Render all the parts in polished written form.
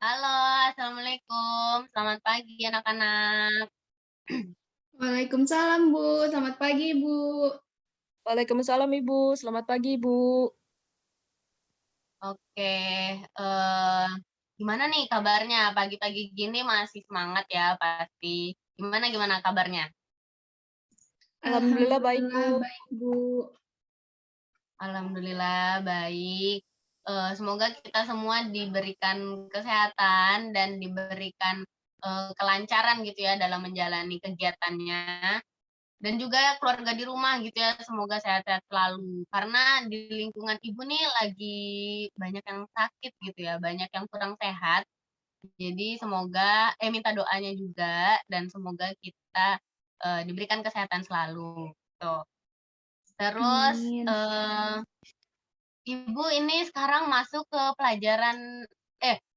Halo, assalamualaikum. Selamat pagi anak-anak. Waalaikumsalam, Bu. Selamat pagi, Bu. Waalaikumsalam Ibu, selamat pagi Ibu. Oke, eh, gimana nih kabarnya? Pagi-pagi gini masih semangat ya pasti. Gimana gimana kabarnya? Alhamdulillah baik Bu. Alhamdulillah baik, Bu. Alhamdulillah baik. Semoga kita semua diberikan kesehatan dan diberikan kelancaran gitu ya dalam menjalani kegiatannya. Dan juga keluarga di rumah gitu ya, semoga sehat-sehat selalu. Karena di lingkungan ibu nih lagi banyak yang sakit gitu ya, banyak yang kurang sehat. Jadi semoga, minta doanya juga, dan semoga kita diberikan kesehatan selalu. Tuh. Terus, Amin. ibu ini sekarang masuk ke pelajaran,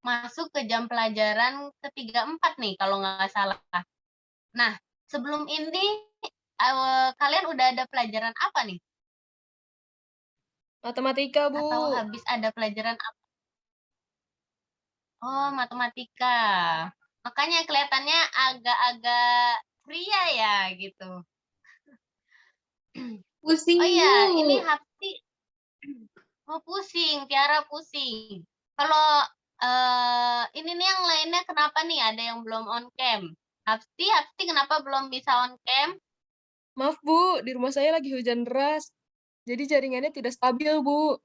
masuk ke jam pelajaran ketiga empat nih, kalau nggak salah. Nah, sebelum ini, kalian udah ada pelajaran apa nih? Matematika Bu. Atau habis ada pelajaran apa? Oh, matematika. Makanya kelihatannya agak-agak pria ya gitu. Oh Pusing, iya, ini Bu. Hapsi, oh pusing, Tiara pusing. Kalau ini nih yang lainnya kenapa nih ada yang belum on cam? Hapsi kenapa belum bisa on cam? Maaf Bu, di rumah saya lagi hujan deras. Jadi jaringannya tidak stabil Bu.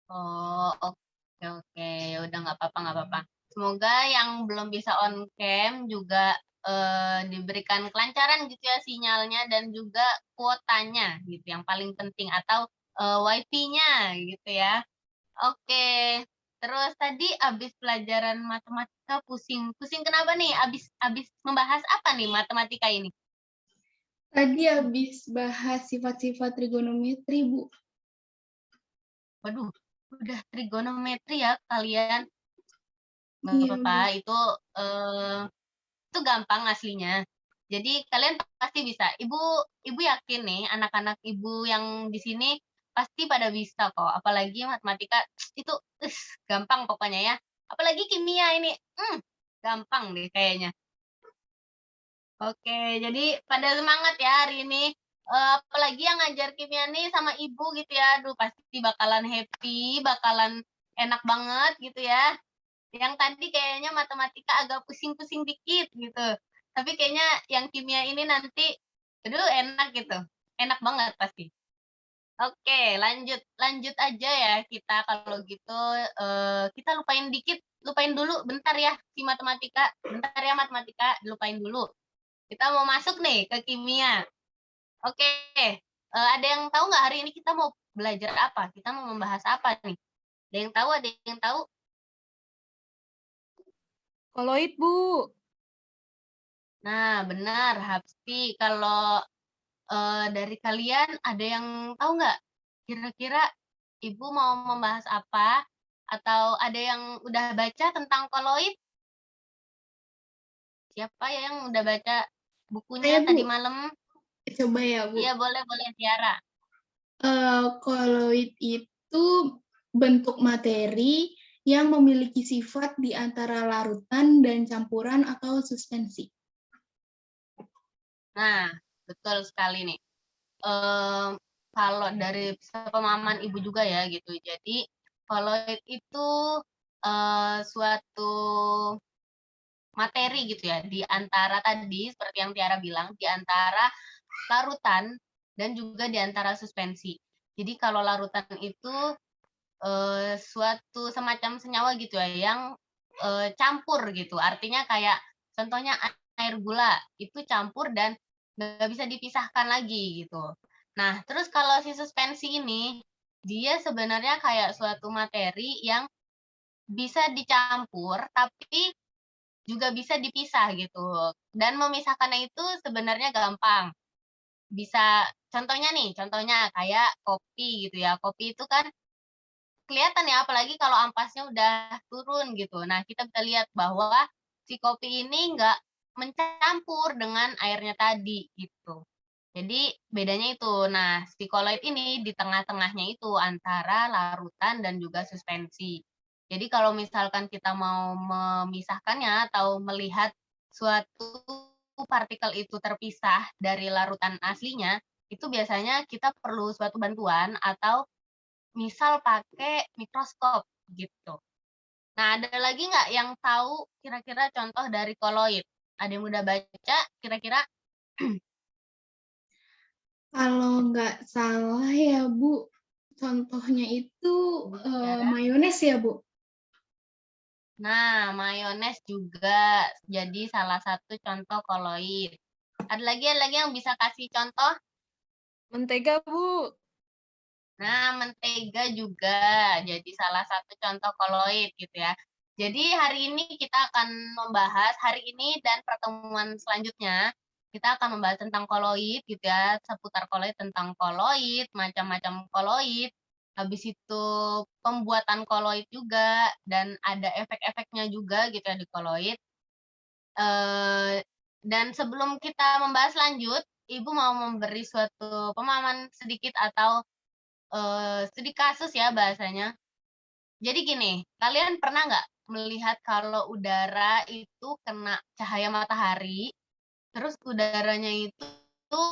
Oh, oke oke. Ya udah nggak apa-apa nggak apa-apa. Semoga yang belum bisa on cam juga diberikan kelancaran gitu ya sinyalnya dan juga kuotanya gitu yang paling penting atau wifi-nya gitu ya. Oke. Terus tadi abis pelajaran matematika pusing. Pusing kenapa nih? Abis abis membahas apa nih matematika ini? Tadi habis bahas sifat-sifat trigonometri, Bu. Waduh, udah trigonometri ya kalian. Nggak Iya, apa-apa, Bu. eh, itu gampang aslinya. Jadi kalian pasti bisa. Ibu ibu yakin nih anak-anak ibu yang di sini pasti pada bisa kok. Apalagi matematika itu gampang pokoknya ya. Apalagi kimia ini, gampang deh kayaknya. Oke, jadi pada semangat ya hari ini. Apalagi yang ngajar kimia nih sama ibu gitu ya. Aduh, pasti bakalan happy, bakalan enak banget gitu ya. Yang tadi kayaknya matematika agak pusing-pusing dikit gitu. Tapi kayaknya yang kimia ini nanti, aduh enak gitu. Enak banget pasti. Oke, lanjut lanjut aja ya kita kalau gitu, kita lupain dulu bentar ya si matematika. Bentar ya matematika, dilupain dulu. Kita mau masuk nih ke kimia. Oke, ada yang tahu nggak hari ini kita mau belajar apa? Kita mau membahas apa nih? Ada yang tahu? Ada yang tahu? Koloid Bu. Nah, benar, Hapsi. Kalau dari kalian ada yang tahu nggak? Kira-kira ibu mau membahas apa? Atau ada yang udah baca tentang koloid? Siapa ya yang udah baca bukunya Saya, tadi Bu. malam? Coba ya, Bu. Iya, boleh, boleh, Tiara. Koloid itu bentuk materi yang memiliki sifat di antara larutan dan campuran atau suspensi. Nah, betul sekali nih. Eee, Kalau dari sepemahaman Ibu juga ya gitu. Jadi koloid itu, suatu materi gitu ya, di antara tadi seperti yang Tiara bilang, di antara larutan dan juga di antara suspensi. Jadi kalau larutan itu, suatu semacam senyawa gitu ya yang, campur gitu. Artinya kayak contohnya air gula, itu campur dan nggak bisa dipisahkan lagi gitu. Nah, terus kalau si suspensi ini, dia sebenarnya kayak suatu materi yang bisa dicampur, tapi juga bisa dipisah gitu. Dan memisahkannya itu sebenarnya gampang. Bisa contohnya kayak kopi gitu ya. Kopi itu kan kelihatan ya, apalagi kalau ampasnya udah turun gitu. Nah, kita bisa lihat bahwa si kopi ini nggak mencampur dengan airnya tadi gitu. Jadi bedanya itu. Nah, si koloid ini di tengah-tengahnya itu antara larutan dan juga suspensi. Jadi kalau misalkan kita mau memisahkannya atau melihat suatu partikel itu terpisah dari larutan aslinya, itu biasanya kita perlu suatu bantuan atau misal pakai mikroskop gitu. Nah, ada lagi nggak yang tahu kira-kira contoh dari koloid? Ada yang udah baca kira-kira? Kalau nggak salah ya, Bu, contohnya itu Tiara? mayones ya, Bu? Nah, mayones juga jadi salah satu contoh koloid. Ada lagi yang bisa kasih contoh? Mentega, Bu. Nah, mentega juga jadi salah satu contoh koloid gitu ya. Jadi hari ini kita akan membahas, hari ini dan pertemuan selanjutnya, kita akan membahas tentang koloid gitu ya, seputar koloid, tentang koloid, macam-macam koloid, habis itu pembuatan koloid juga, dan ada efek-efeknya juga gitu ya di koloid. Dan sebelum kita membahas lanjut, Ibu mau memberi suatu pemahaman sedikit atau studi kasus ya bahasanya. Jadi gini, kalian pernah nggak melihat kalau udara itu kena cahaya matahari, terus udaranya itu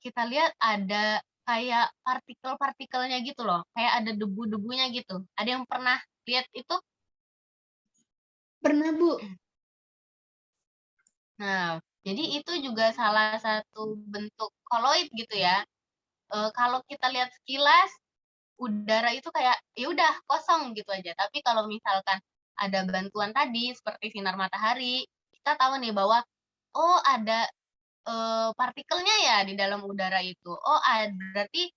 kita lihat ada kayak partikel-partikelnya gitu loh, kayak ada debu-debunya gitu. Ada yang pernah lihat itu? Pernah, Bu. Nah, jadi itu juga salah satu bentuk koloid gitu ya. Kalau kita lihat sekilas, udara itu kayak ya udah kosong gitu aja. Tapi kalau misalkan ada bantuan tadi seperti sinar matahari, kita tahu nih bahwa oh ada partikelnya ya di dalam udara itu. Oh, berarti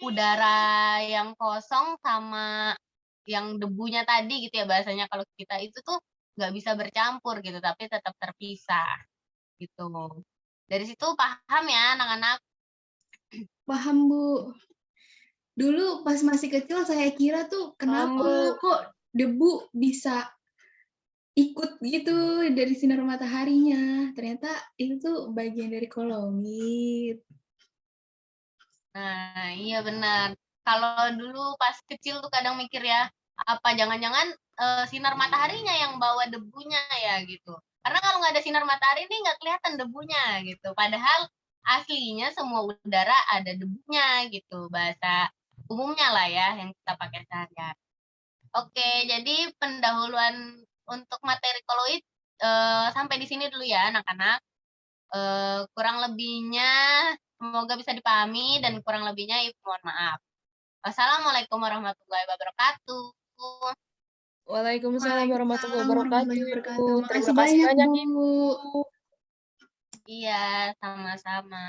udara yang kosong sama yang debunya tadi gitu ya bahasanya kalau kita itu tuh nggak bisa bercampur gitu, tapi tetap terpisah gitu. Dari situ paham ya anak-anak? Paham, Bu. Dulu pas masih kecil saya kira tuh Paham, kenapa Bu. kok debu bisa ikut gitu dari sinar mataharinya. Ternyata itu tuh bagian dari koloid. Nah, iya benar. Kalau dulu pas kecil tuh kadang mikir ya, apa jangan-jangan sinar mataharinya yang bawa debunya ya gitu. Karena kalau nggak ada sinar matahari ini nggak kelihatan debunya gitu. Padahal aslinya semua udara ada debunya gitu. Bahasa umumnya lah ya yang kita pakai sehari-hari. Oke, jadi pendahuluan untuk materi koloid sampai di sini dulu ya anak-anak. Kurang lebihnya semoga bisa dipahami dan kurang lebihnya Ibu mohon maaf. Wassalamualaikum warahmatullahi wabarakatuh. Waalaikumsalam warahmatullahi Waalaikumsalam wabarakatuh, warahmatullahi Ibu. wabarakatuh. Terima Makasih kasih banyak, banyak, Bu. Ibu. Iya, sama-sama.